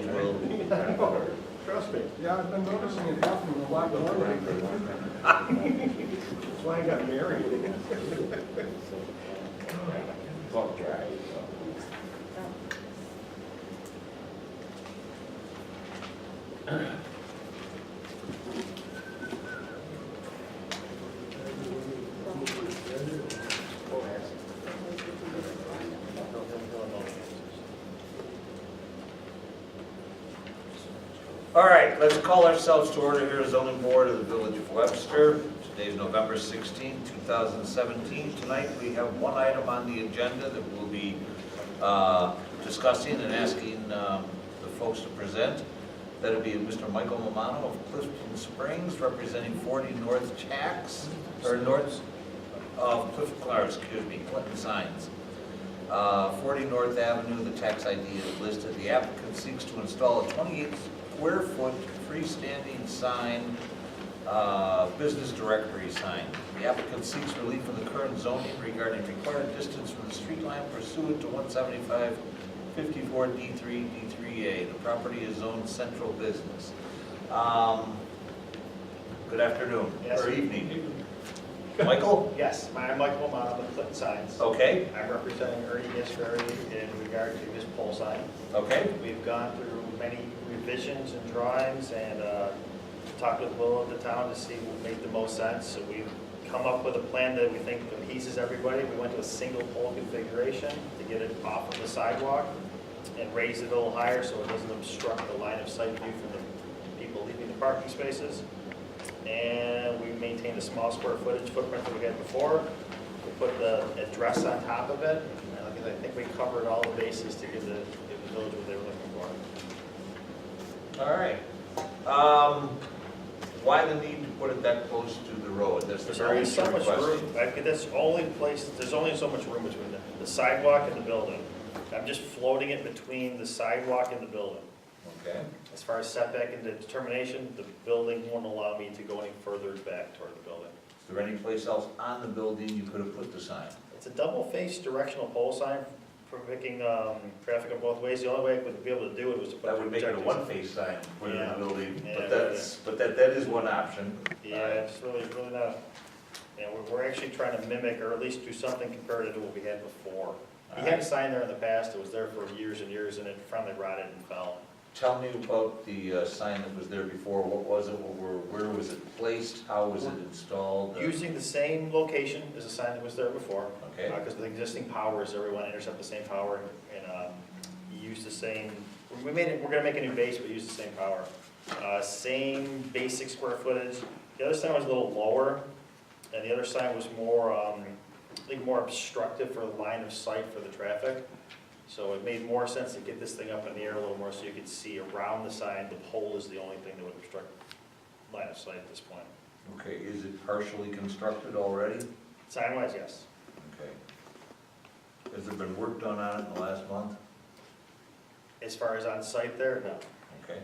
stage will. Trust me. Yeah, I've been noticing it happening a lot more lately. That's why I got married. It's all dry. All right, let's call ourselves to order here as zoning board of the Village of Webster. Today's November 16, 2017. Tonight we have one item on the agenda that we'll be discussing and asking the folks to present. That'll be Mr. Michael Mamano of Clifton Springs, representing 40 North Chacks, or North of Clinton Signs. 40 North Avenue, the tax ID is listed. The applicant seeks to install a 28-square-foot freestanding sign, business directory sign. The applicant seeks relief from the current zoning regarding required distance from the street line pursuant to 175-54 D3, D3A. The property is zoned central business. Good afternoon, Yes. or evening. Michael? Yes, I'm Michael Mamano with Clinton Signs. Okay, I'm representing Ernie Gasperry in regard to this pole sign. okay. We've gone through many revisions and drawings and talked with Will of the town to see what made the most sense. So we've come up with a plan that we think appeases everybody. We went to a single pole configuration to get it off of the sidewalk and raise it a little higher so it doesn't obstruct the line of sight view from the people leaving the parking spaces. And we maintained a small square footage footprint that we had before. We put the address on top of it, and I think we covered all the bases to give the village what they were looking for. All right. Why the need to put it that close to the road? That's the There's very only so much question. room, that's the only place, there's only so much room between the sidewalk and the building. I'm just floating it between the sidewalk and the building. Okay. As far as setback and determination, the building won't allow me to go any further back toward the building. Is there any place else on the building you could have put the sign? It's a double-faced directional pole sign provoking traffic on both ways. The only way I would be able to do it was to put That would make it a projectors. one-face sign, put it in Yeah. the building, Yeah, but that is one option. Yeah, it's really not, we're actually trying to mimic, or at least do something comparative to what we had before. We had a sign there in the past, it was there for years and years, and it finally rotted and fell. Tell me about the sign that was there before. What was it? Where was it placed? How was it installed? Using the same location as the sign that was there before. Okay. Because the existing powers, everyone intercept the same power, and use the same, we're gonna make a new base, but use the same power. Same basic square footage. The other sign was a little lower, and the other sign was more, I think more obstructive for the line of sight for the traffic. So it made more sense to get this thing up in the air a little more so you could see around the sign. The pole is the only thing that would obstruct line of sight at this point. Okay, is it partially constructed already? Sign-wise, yes. Okay. Has there been work done on it in the last month? As far as on site there, no. Okay.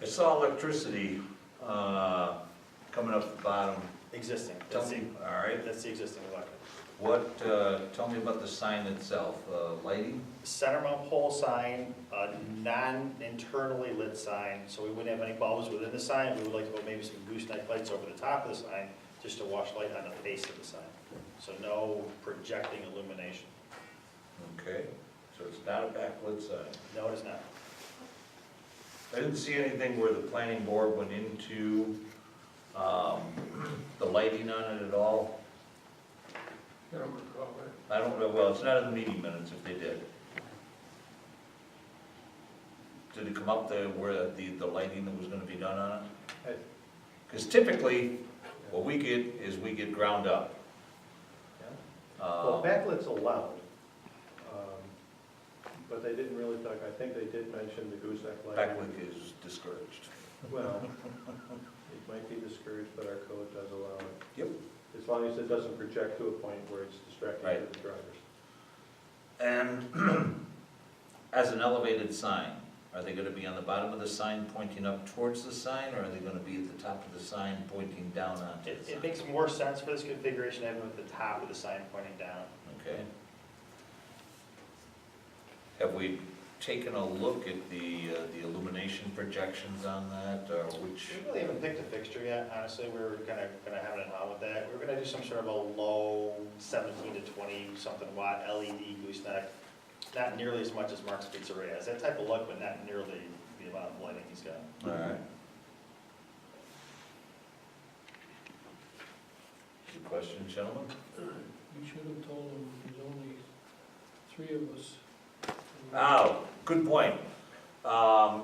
I saw electricity coming up the bottom. Existing. Tell me, all right. That's the existing electric. What, tell me about the sign itself, lighting? Center mount pole sign, a non-internally lit sign, so we wouldn't have any bulbs within the sign. We would like to put maybe some gooseneck lights over the top of the sign, just to wash light on the face of the sign. So no projecting illumination. Okay, so it's not a backlit sign. No, it is not. I didn't see anything where the planning board went into the lighting on it at all. I don't recall that. I don't know, well, it's not in the meeting minutes if they did. Did it come up there where the lighting that was gonna be done on it? Because typically, what we get is we get ground up. Well, backlight's allowed, but they didn't really talk, I think they did mention the gooseneck light. Backlit is discouraged. Well, it might be discouraged, but our code does allow it. Yep. As long as it doesn't project to a point where it's distracting Right. to the drivers. And as an elevated sign, are they gonna be on the bottom of the sign pointing up towards the sign, or are they gonna be at the top of the sign pointing down onto the It sign? makes more sense for this configuration having it at the top of the sign pointing down. Okay. Have we taken a look at the illumination projections on that, which, We really haven't picked a fixture yet, honestly, we were gonna have an on with that. We were gonna do some sort of a low 17 to 20 something watt LED gooseneck, not nearly as much as Mark's Pizzeria has, that type of look, but not nearly the amount of lighting he's got. all right. Any questions, gentlemen? You should have told him there's only 3 of us. Oh, good point.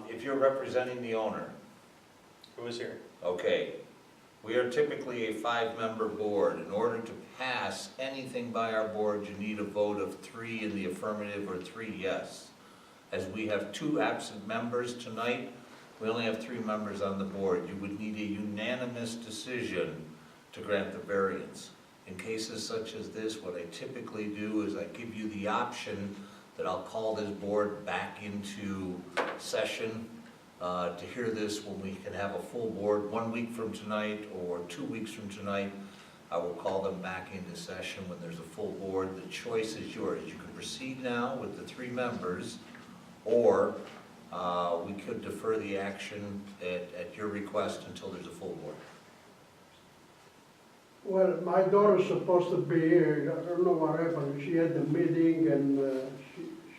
If you're representing the owner, Who is here? okay, we are typically a 5-member board. In order to pass anything by our board, you need a vote of 3 in the affirmative or 3 yes. As we have 2 absent members tonight, we only have 3 members on the board. You would need a unanimous decision to grant the variance. In cases such as this, what I typically do is I give you the option that I'll call this board back into session to hear this when we can have a full board 1 week from tonight or 2 weeks from tonight. I will call them back into session when there's a full board. The choice is yours. You can proceed now with the 3 members, or we could defer the action at your request until there's a full board. Well, my daughter's supposed to be here, I don't know what happened, she had the meeting and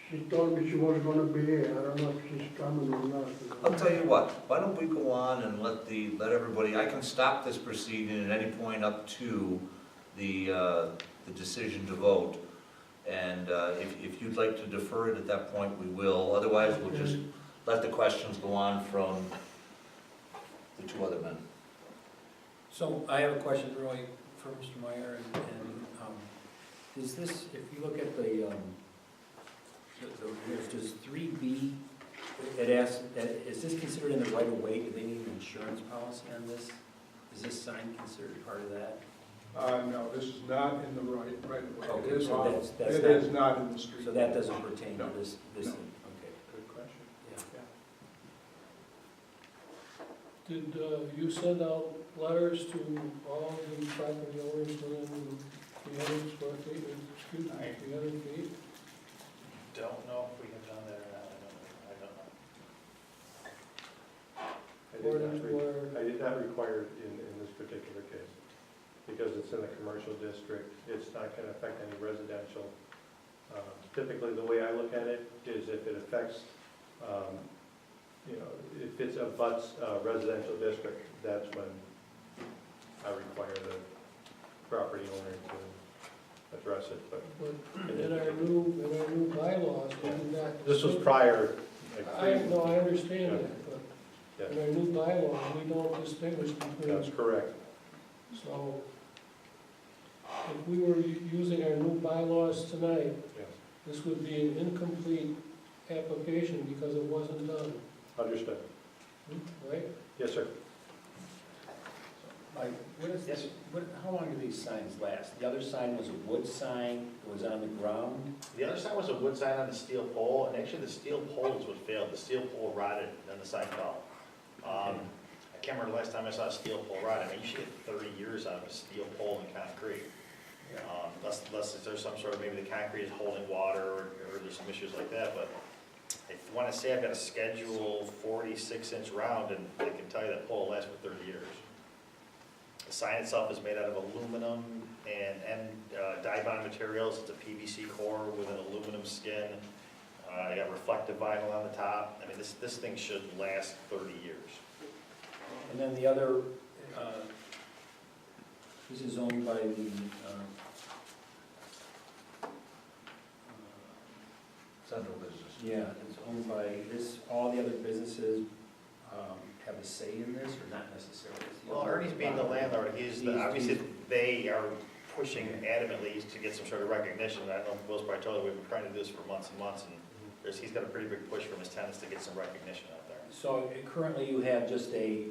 she told me she was gonna be here, I don't know if she's coming or not. I'll tell you what, why don't we go on and let everybody, I can stop this proceeding at any point up to the decision to vote. And if you'd like to defer it at that point, we will. Otherwise, we'll just let the questions go on from the 2 other men. So I have a question really for Mr. Meyer, and is this, if you look at does 3B, it asks, is this considered in the right of way? Do they need an insurance policy on this? Is this sign considered part of that? No, this is not in the right of way. Okay, It is so on- that's it not- is not in the street. So that doesn't pertain to No, this no. thing? Okay, Good question. yeah. Did you send out letters to all the property owners within 300 square feet, excuse me, 300 feet? Don't know if we have done that or not, I don't know. I did not require it in this particular case, because it's in the commercial district, it's not gonna affect any residential. Typically, the way I look at it is if it affects, if it's a residential district, that's when I require the property owner to address it, but. But in our new bylaws, we do not. This was prior. I understand that, but Yeah, in our new bylaws, we don't distinguish between. that's correct. So if we were using our new bylaws tonight, Yes, this would be an incomplete application because it wasn't done, understood. right? Yes, sir. Mike, Yes. how long do these signs last? The other sign was a wood sign, it was on the ground. The other side was a wood sign on the steel pole, and actually the steel pole is what failed. The steel pole rotted, and the sign fell. I can't remember the last time I saw a steel pole rot. I mean, you should get 30 years out of a steel pole in concrete. Unless there's some sort of, maybe the concrete is holding water, or there's some issues like that, but if you want to say I've got a schedule 46-inch round, and I can tell you that pole will last for 30 years. The sign itself is made out of aluminum and dye-bond materials. It's a PVC core with an aluminum skin. You got reflective vinyl on the top. I mean, this thing should last 30 years. And then the other, this is owned by the, Central business. yeah, it's owned by all the other businesses have a say in this, or not necessarily? Is the Well, owner Ernie's being the landlord, obviously, they are pushing adamantly to get some sort of recognition. I don't know if Will's probably told you, we've been trying to do this for months and months, and he's got a pretty big push from his tenants to get some recognition out there. So currently you have just a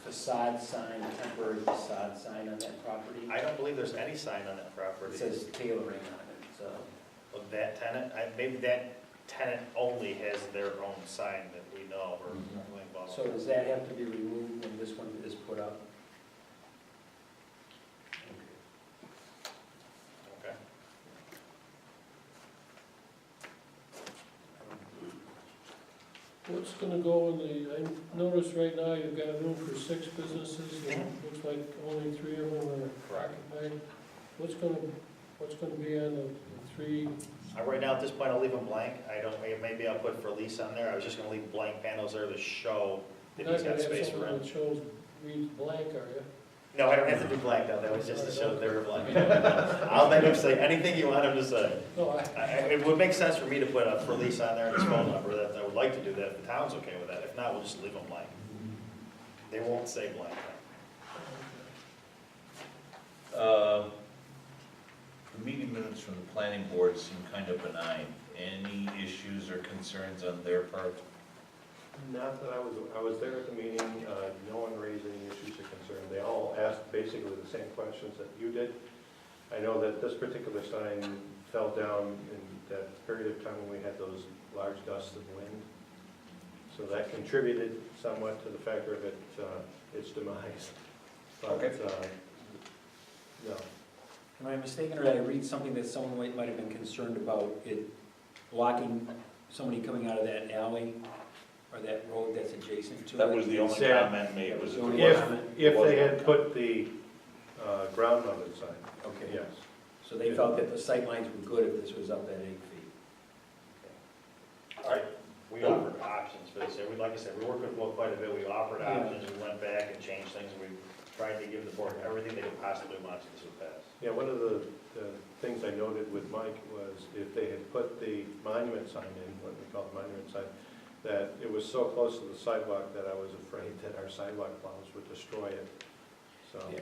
facade sign, a temporary facade sign on that property? I don't believe there's any sign on that property. It says tailoring on it, so. Of that tenant, maybe that tenant only has their own sign that we know of, or something involved. So does that have to be removed when this one is put up? Okay. What's gonna go in the, I noticed right now you've got room for 6 businesses, and it looks like only 3 of them are occupied. What's gonna be on the 3? Right now, at this point, I'll leave them blank. I don't, maybe I'll put for lease on there. I was just gonna leave blank panels there to show that You're he's not got gonna have space for something rent. that shows, reads blank, are you? No, I don't have to do blank though. That was just to show that they were blank. I'll make him say anything you want him to say. No, It would make sense for me to put a for lease on there and his phone number. That I would like to do that if the town's okay with that. If not, we'll just leave them blank. They won't say blank. The meeting minutes from the planning board seem kind of benign. Any issues or concerns on their part? Not that I was there at the meeting, no one raised any issues or concerns. They all asked basically the same questions that you did. I know that this particular sign fell down in that period of time when we had those large gusts of wind. So that contributed somewhat to the factor of its demise. But, Okay. no. Am I mistaken, or did I read something that someone might have been concerned about it blocking somebody coming out of that alley or that road that's adjacent to it? That was the only Yeah. comment made, was it? If they had put the ground mounted sign, Okay, yes. so they felt that the sight lines were good if this was up at 8 feet. All right. We offered options for this. Like I said, we worked with Will quite a bit. We offered options. We went back and changed things. We tried to give the board everything they could possibly want so this would pass. Yeah, one of the things I noted with Mike was if they had put the monument sign in, what we call the monument sign, that it was so close to the sidewalk that I was afraid that our sidewalk plows would destroy it. So, Yeah,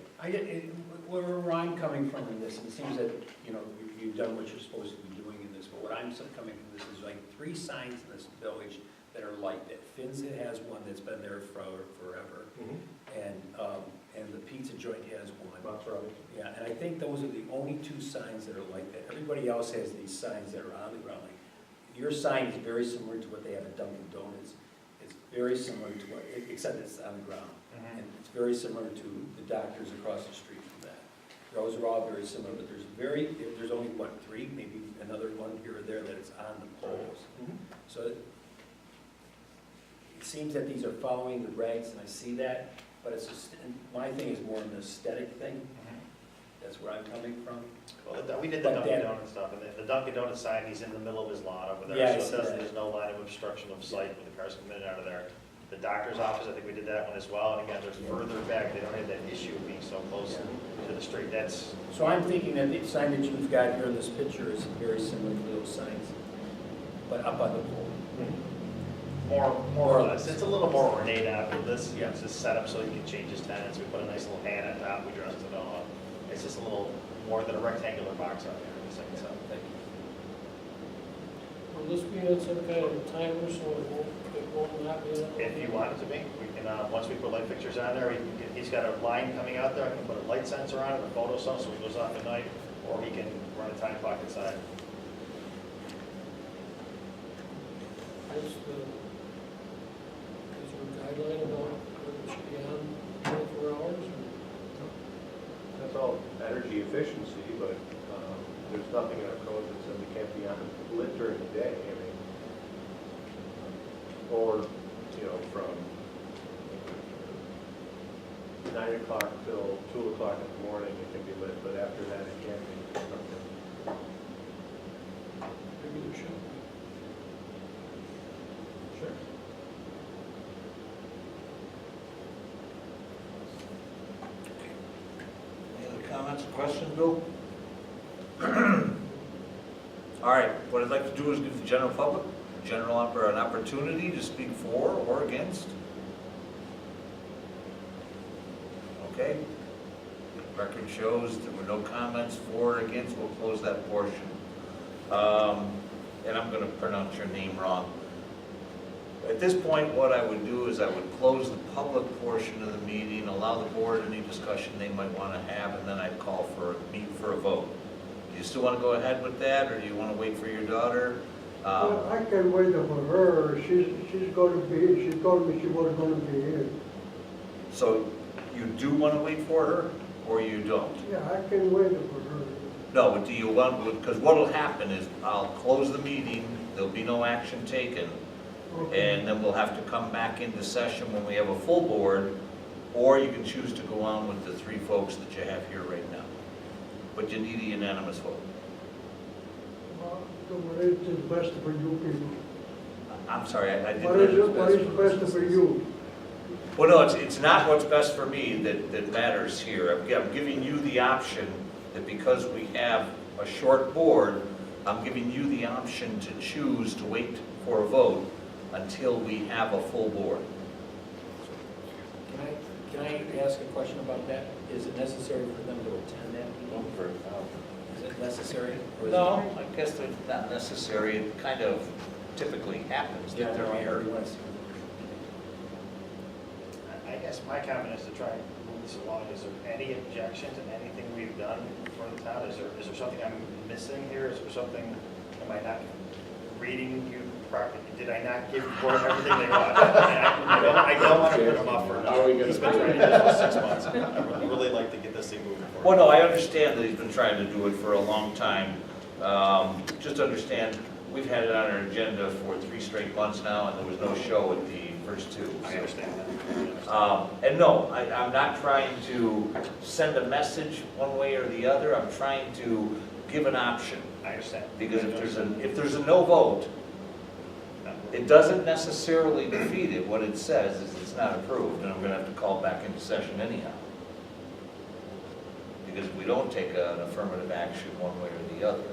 where I'm coming from in this, and it seems that, you know, you've done what you're supposed to be doing in this, but what I'm coming from this is like 3 signs in this village that are like that. Finn's has one that's been there forever, and the pizza joint has one. Mott's Robinson. Yeah, and I think those are the only 2 signs that are like that. Everybody else has these signs that are on the ground. Like, your sign is very similar to what they have at Dunkin' Donuts. It's very similar to what, except it's on the ground. And it's very similar to the doctors across the street from that. Those are all very similar, but there's only, what, 3, maybe another one here or there that is on the poles. So it seems that these are following the regs, and I see that, but it's just, my thing is more an aesthetic thing. That's where I'm coming from. Well, we did the Dunkin' Donuts stuff, and the Dunkin' Donuts sign, he's in the middle of his lawn over there. Yeah, I So see it doesn't, that. there's no line of obstruction of sight when the cars come in and out of there. The doctor's office, I think we did that one as well, and again, there's further back, they don't have that issue of being so close to the street. That's, So I'm thinking that the sign that you've got here in this picture is very similar to those signs, but up on the pole. more or less. It's a little more ornate after this. Yeah. It's just set up so you can change his tenants. We put a nice little hand on top, we dressed it all up. It's just a little more than a rectangular box out there, the second side. will this be on some kind of a timer so it won't not be on? If you want it to be, we can, once we put light fixtures on there, he's got a line coming out there, I can put a light sensor on it, a photo cell, so it goes off at night, or he can run a time clock inside. Is there a guideline about whether it should be on 24 hours? That's all energy efficiency, but there's nothing in our code that says it can't be on lit during the day. I mean, or, from 9 o'clock till 2 o'clock in the morning, it can be lit, but after that, it can't be. Maybe there should be. Sure. Any other comments or questions, Bill? All right, what I'd like to do is give the general public, an opportunity to speak for or against. Okay. Record shows there were no comments for or against, we'll close that portion. And I'm gonna pronounce your name wrong. At this point, what I would do is I would close the public portion of the meeting, allow the board any discussion they might want to have, and then I'd call for a vote. Do you still want to go ahead with that, or do you want to wait for your daughter? Well, I can wait for her. She's going to be, she told me she was going to be here. So you do want to wait for her, or you don't? Yeah, I can wait for her. No, but do you want, because what'll happen is I'll close the meeting, there'll be no action taken, And then we'll have to come back into session when we have a full board, or you can choose to go on with the 3 folks that you have here right now. But you need a unanimous vote. What is best for you people? I'm sorry, I didn't. What is best for you? Well, no, it's not what's best for me that matters here. I'm giving you the option that because we have a short board, I'm giving you the option to choose to wait for a vote until we have a full board. Can I ask a question about that? Is it necessary for them to attend that meeting? Is it necessary? Or is it- No, I guess it's not necessary. It kind of typically happens Yeah, that no, they're here. everyone's- I guess my comment is to try and move this along. Is there any objection to anything we've done for the town? Is there something I'm missing here? Is there something, am I not reading you properly? Did I not give the board everything they want? I don't want to put them off for another. He's been trying to do this for 6 months. I would really like to get this thing moving forward. Well, no, I understand that he's been trying to do it for a long time. Just understand, we've had it on our agenda for 3 straight months now, and there was no show at the first 2. I understand that. And no, I'm not trying to send a message one way or the other. I'm trying to give an option. I understand. Because if there's a no vote, it doesn't necessarily defeat it. What it says is it's not approved, and I'm gonna have to call back into session anyhow. Because if we don't take an affirmative action one way or the other.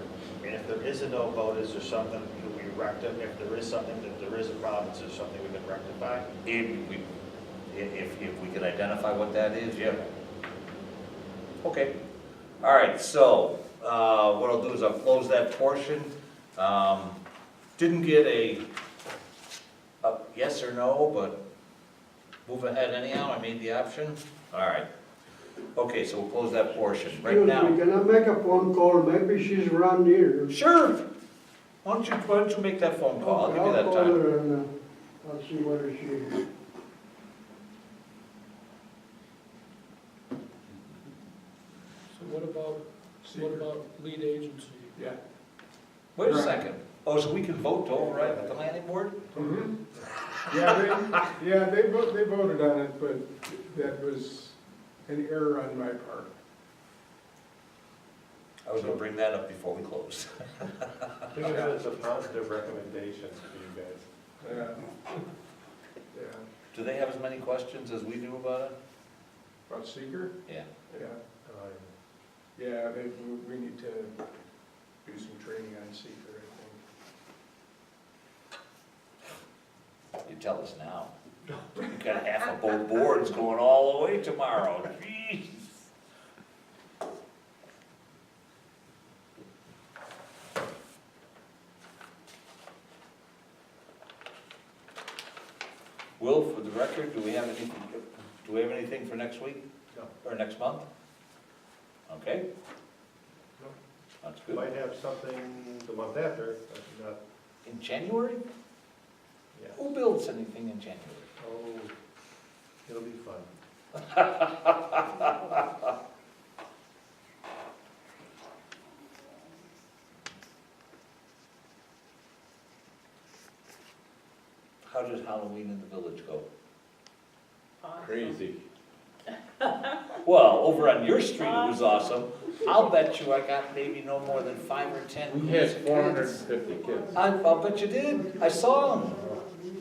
And if there is a no vote, is there something that we rectify? If there is something, that there is a problem, is there something we can rectify? If we could identify what that is, yeah. Okay. All right, so what I'll do is I'll close that portion. Didn't get a yes or no, but move ahead anyhow. I made the option. All right. Okay, so we'll close that portion. Right Excuse now. me, can I make a phone call? Maybe she's around here. Sure. Why don't you make that phone call? I'll give you that call time. her and I'll see whether she. So what about lead agency? Yeah. Wait a second. Oh, so we can vote to override the planning board? Mhm. Yeah, they voted on it, but that was an error on my part. I was gonna bring that up before we close. Think of it as a positive recommendation to you guys. Yeah. Yeah, Do they have as many questions as we do about it? about seeker? Yeah. Yeah. Yeah, we need to do some training on seeker, I think. You tell us now. You got half of both boards going all the way tomorrow. Jeez. Will, for the record, do we have anything for next week? No. Or next month? Okay. No. That's We good. might have something the month after, but not, In January? yeah. Who builds anything in January? Oh, it'll be fun. How did Halloween in the village go? Crazy. Well, over on your street it was awesome. I'll bet you I got maybe no more than 5 or 10. We had kids. 450 kids. I'll bet you did. I saw them.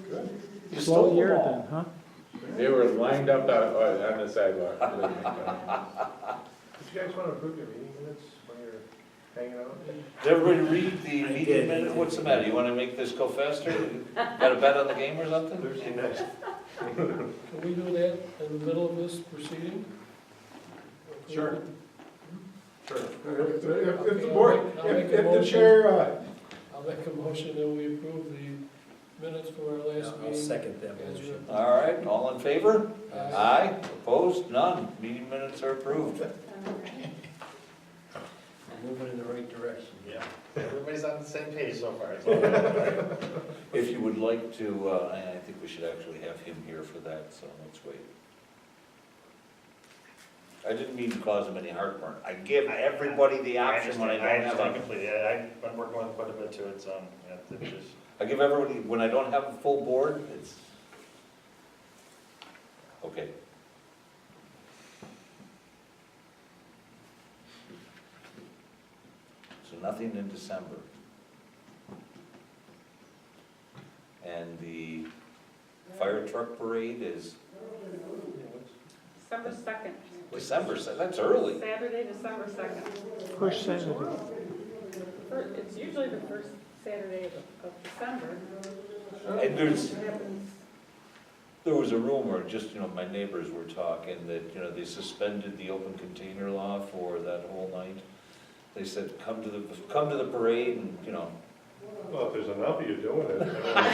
Good. You stole them all. huh? They were lined up on the sidewalk. Did you guys want to approve your meeting minutes when you're hanging out? Did everybody read the I meeting did. minute? What's the matter? You want to make this go faster? Got a bet on the game or something? Thursday night. Can we do that in the middle of this proceeding? Sure. Sure. If the Okay, board, I'll make a if the motion. chair, I'll make a motion that we approve the minutes from our last I'll meeting. second that As motion. written. All right, all in favor? Aye. Aye. Opposed? None. Meeting minutes are approved. We're moving in the right direction. Yeah. Everybody's on the same page so far. It's all right. If you would like to, I think we should actually have him here for that, so let's wait. I didn't mean to cause him any heartburn. I give everybody the option when I don't have understand a, completely. I've been working with quite a bit to it, so, yeah, it's just. I give everybody, when I don't have a full board, it's, okay. So nothing in December. And the fire truck parade is December 2nd. December, that's early. Saturday, December 2nd. First Saturday. It's usually the first Saturday of December. And It happens. there was a rumor, just, my neighbors were talking that, they suspended the open container law for that whole night. They said, come to the parade and, Well, if there's enough of you doing it, I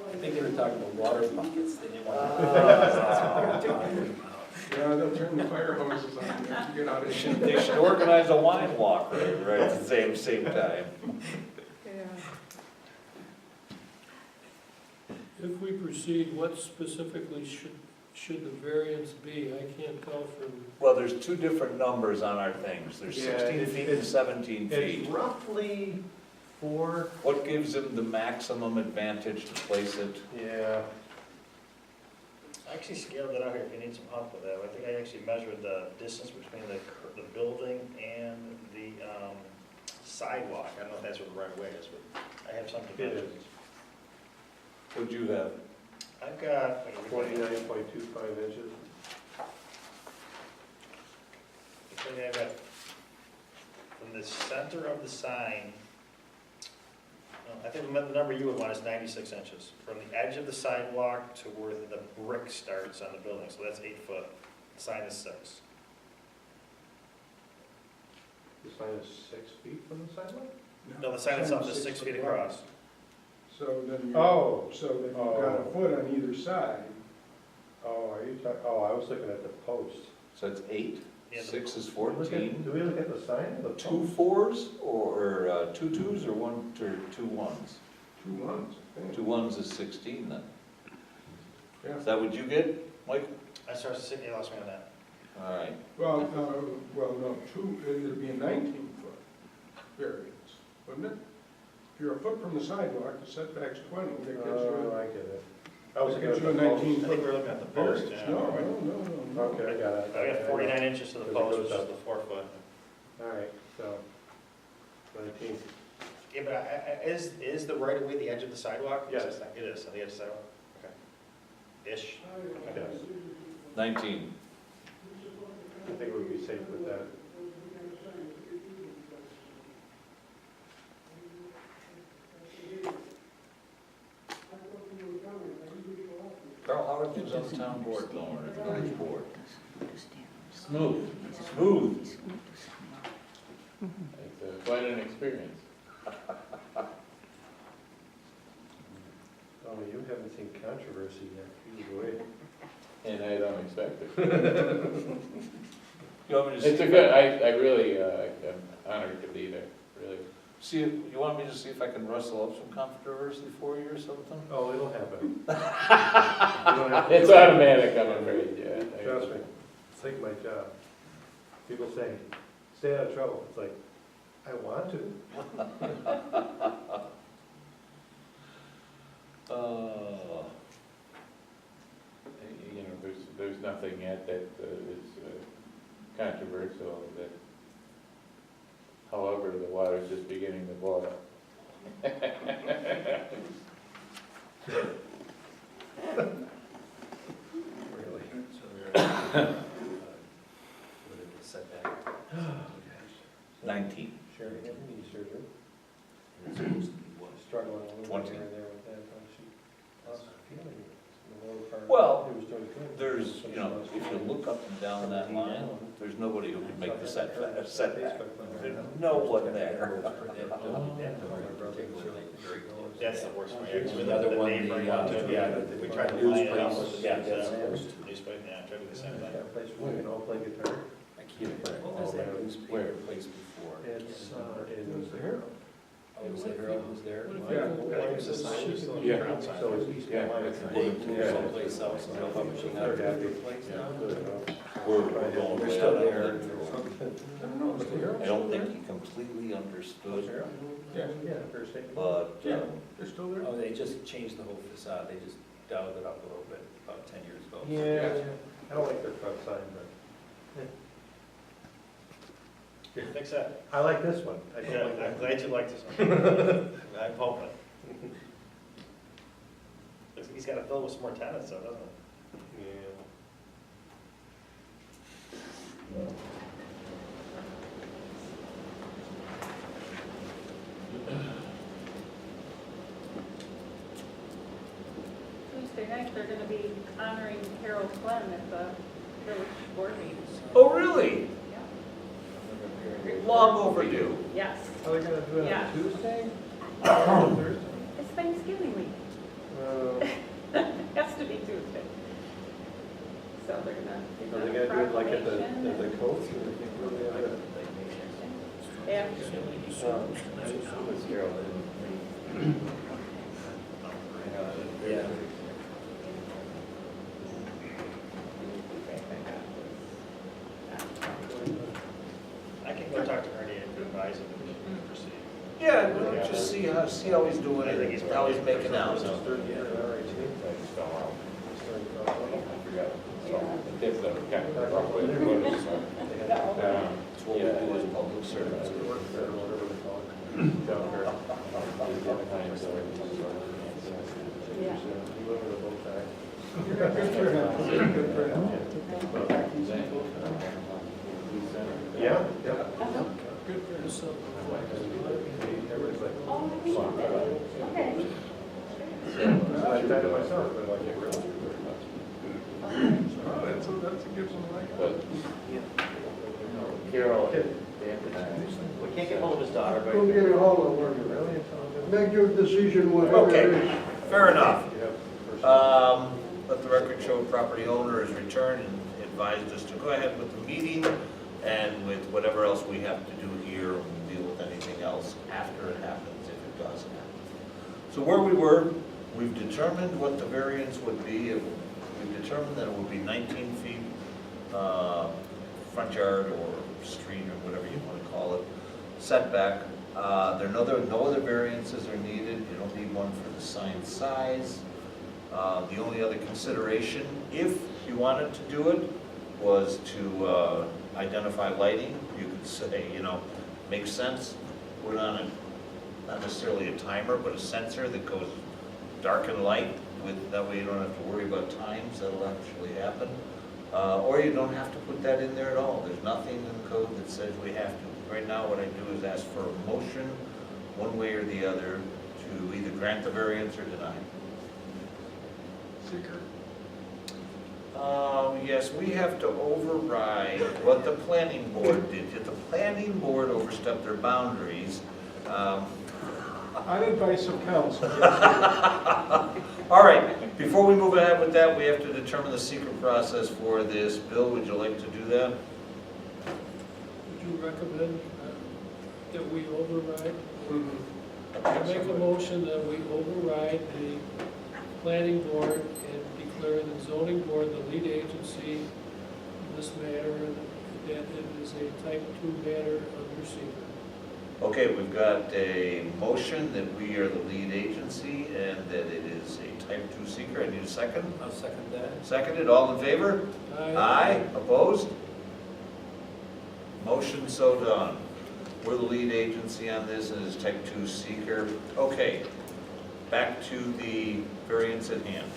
I think they were talking about water buckets, they didn't want to. Yeah, they'll turn the fire hoses on you to get out of here. they should organize a wine walk right at the same time. Yeah. If we proceed, what specifically should the variance be? I can't tell from, Well, there's two different numbers on our things. There's Yeah, 16 feet and 17 It's feet. roughly 4, What gives them the maximum advantage to place it? yeah, I actually scaled it out here if you need some help with that. I think I actually measured the distance between the building and the sidewalk. I don't know if that's what the right way is, but I have something it measured. is. What'd you have? I've got, 29.25 inches. I think I've got from the center of the sign, I think the number you would want is 96 inches. From the edge of the sidewalk to where the brick starts on the building, so that's 8 foot. The sign is 6. The sign is 6 feet from the sidewalk? No, the sign itself is 6 feet across. So then you, Oh, so that you've got a foot on either side. I was looking at the post. So it's 8, Yeah, the- 6 is Do 14. we look at the sign or the Two post? 4s or 2 2s or 2 1s? 2 months, I think. 2 1s is 16 then. Yeah. Is that what you get, Mike? I started to see, you lost me on that. All right. Well, no, it'd be a 19-foot variance, wouldn't it? If you're a foot from the sidewalk, the setback's 20, that gives Oh, you, I get it. I was that looking gives at you a the post. I think 19-foot we're looking at the post, variance. yeah. No. Okay, I got it. I got 49 inches to the Because it post, goes which is up. the 4 foot. All right, so 19. Yeah, but is the right of way the edge of the sidewalk? Yes. It is, on the edge of the sidewalk? Okay. Ish? Okay. Yes, 19. I think we'd be safe with that. Carl, how are things on the town board going, or the village board? Smooth. Smooth. It's quite an experience. Oh, you haven't seen controversy yet. Either way. And I don't expect it. You want me to see? It's a good, I really, I'm honored to be there, really. See, you want me to see if I can rustle up some controversy for you or something? Oh, it'll happen. You don't have to It's do it. automatic, I'm afraid, yeah. Trust me, it's like my job. People say, stay out of trouble. It's like, I want to. You know, there's nothing yet that is controversial, that, however, the water's just beginning to boil. Really? So they're, what is it, setback? 19. Sherry, have knee surgery. And it's supposed to be what? Struggling a little 20. bit right there with that, don't she? Lost feeling in the lower part. Well, It was doing good. There's, if you look up and down that line, there's nobody who can make the setback. There's no one there. That's the worst one. There's The another one, neighboring the, one, too, yeah, we tried to news line it up place, with the, yeah, that's supposed to. newspaper, yeah, tried to do the same thing. That place where we can all play guitar. I can't remember, was that newspaper place before? It's, in the Oh, was it Harold was there? What if Yeah. you go I think it was a sign, it's still Yeah. ground sign. So it's, Yeah, yeah, it's They moved someplace else, and they're publishing out of They're happy. the place now. good, We're going They're way still out there. of it. I don't know, is the Herald I still don't there? think he completely understood, Yeah, Yeah, First State. but, yeah, they're still there? Oh, they just changed the whole facade, they just dialed it up a little bit about 10 years ago. Yeah, I don't like their front sign, but Fix that. I like this one. I don't Yeah, like that. I'm glad you like this one. I'm hoping. He's got to fill with some more tenants, though, doesn't he? Yeah. Tuesday night, they're gonna be honoring Harold Glenn at the village board meeting. oh, really? Yeah. Long overdue. Yes, Are they gonna do it Yeah. on Tuesday? Or Thursday? it's Thanksgiving week. Has to be Tuesday. So they're gonna Are they do a gonna do it like at proclamation. the coast, or they think really have it? Yeah. Yeah. I can go talk to Ernie and advise him to proceed. Yeah, we'll just see how he's doing I think it, he's how he's making out. So- It's the, kind of roughly what it is. That's what we do as public servants. Yeah. Good turnout, good turnout. Yeah, yeah. Good for the summer. Oh, I think okay. I tried it myself, but like it really. Oh, that's a gives them like. But Carol, we can't get hold of his daughter, but. Don't get a hold of her. Really intelligent? Make your decision whatever it Okay, is. fair enough. Yeah. Let the record show property owner has returned and advised us to go ahead with the meeting and with whatever else we have to do here, we'll deal with anything else after it happens, if it does happen. So where we were, we've determined what the variance would be. We've determined that it would be 19 feet front yard or street or whatever you want to call it, setback. There are no other variances are needed. You don't need one for the sign size. The only other consideration, if you wanted to do it, was to identify lighting. You could say, makes sense, put on not necessarily a timer, but a sensor that goes dark and light. That way you don't have to worry about times, that'll actually happen. Or you don't have to put that in there at all. There's nothing in the code that says we have to. Right now, what I do is ask for a motion, one way or the other, to either grant the variance or deny. Seeker. Yes, we have to override what the planning board did. Did the planning board overstep their boundaries? On advice of counsel. All right, before we move ahead with that, we have to determine the secret process for this. Bill, would you like to do that? Would you recommend that we override? Mhm. I make a motion that we override the planning board and declare the zoning board the lead agency in this matter, and that it is a type 2 matter under secret. Okay, we've got a motion that we are the lead agency and that it is a type 2 seeker. I need a second. I'll second that. Seconded, all in favor? Aye, opposed? Motion so done. We're the lead agency on this and it's type 2 seeker. Okay, back to the variance at hand.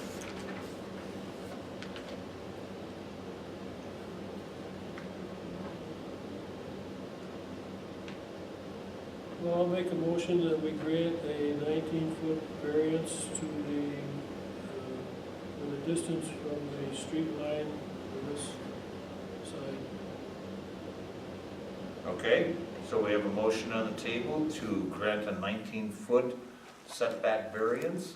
Well, I'll make a motion that we grant a 19-foot variance to the distance from the street line for this sign. Okay, so we have a motion on the table to grant a 19-foot setback variance.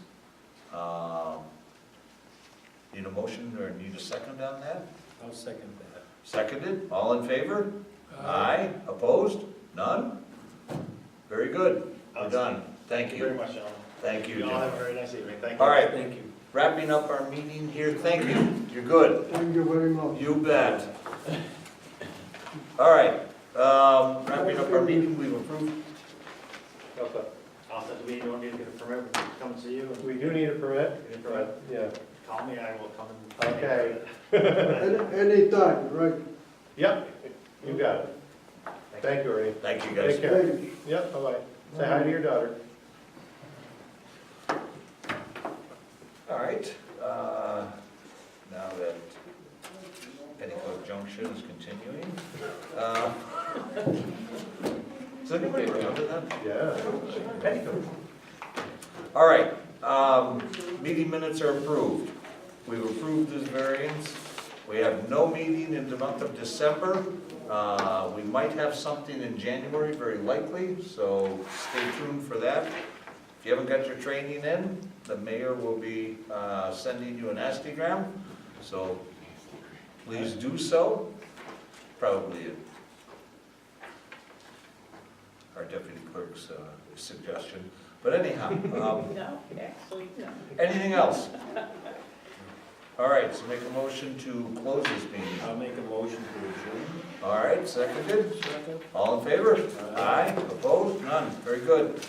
Need a motion or need a second on that? I'll second that. Seconded, all in favor? Aye, opposed? None? Very good, we're done. Thank Thank you very you. much, gentlemen. Thank you, You all have a Jim. very nice evening. Thank you. All right, Thank you. wrapping up our meeting here, thank you, you're good. Thank you very much. You bet. All right, Wrapping up our meeting, we've approved. Okay. Also, do we don't need to get a permit, we can come and see you and We do need a permit? get a permit. Yeah. Call me, I will come and. Okay. Anytime, right? Yep, you got it. Thank you, Ernie. Thank you, guys. Take care. Thanks. Yep, bye-bye. Say hi to your daughter. All right, now that Petticoat Junction is continuing. Does anybody remember that? Yeah. Petticoat. All right, meeting minutes are approved. We've approved this variance. We have no meeting in the month of December. We might have something in January, very likely, so stay tuned for that. If you haven't got your training in, the mayor will be sending you an asterogram, so please do so. Probably our deputy clerk's suggestion. But anyhow, No, actually, no. anything else? All right, so make a motion to close this meeting. I'll make a motion to adjourn. All right, seconded. All in favor? Aye. Opposed? None. Very good.